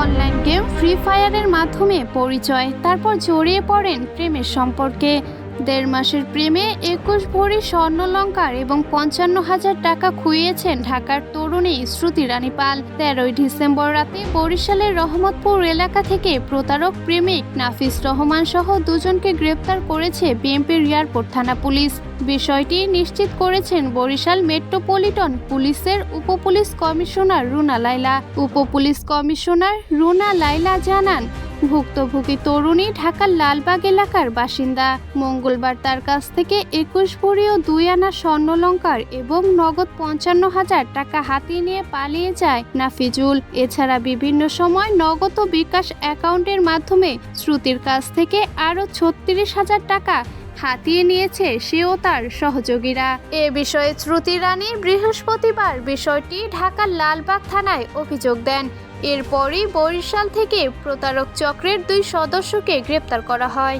Online game free ফায়ারের মাধ্যমে পরিচয়, তারপর জড়িয়ে পড়েন প্রেমের সম্পর্কে। ১.৫ মাসের প্রেমে ২১ ভরি স্বর্ণালংকার এবং ৫৫,০০০ টাকা খুইয়েছেন ঢাকার তরুণী শ্রুতি রানী পাল। ১৩ই ডিসেম্বর রাতে বরিশালের রহমতপুর এলাকা থেকে প্রতারক প্রেমিক নাফিস রহমান সহ দুজনকে গ্রেপ্তার করেছে বিএমপির এয়ারপোর্ট থানা পুলিশ। বিষয়টি নিশ্চিত করেছেন বরিশাল মেট্রোপলিটন পুলিশের উপপুলিশ কমিশনার রুনা লায়লা। উপপুলিশ কমিশনার রুনা লায়লা জানান, ভুক্তভোগী তরুণী ঢাকার লালবাগ এলাকার বাসিন্দা। মঙ্গলবার তার কাছ থেকে ২১ ভরি ও ২ আনা স্বর্ণালংকার এবং নগদ ৫৫,০০০ টাকা হাতিয়ে নিয়ে পালিয়ে যায় নাফিজুল। এছাড়া বিভিন্ন সময় নগদ ও বিকাশ অ্যাকাউন্টের মাধ্যমে শ্রুতির কাছ থেকে আরও ৩৬,০০০ টাকা হাতিয়ে নিয়েছে সে ও তার সহযোগীরা। এ বিষয়ে শ্রুতি রানী বৃহস্পতিবার বিষয়টি ঢাকার লালবাগ থানায় অভিযোগ দেন। এরপরই বরিশাল থেকে প্রতারক চক্রের ২ সদস্যকে গ্রেপ্তার করা হয়।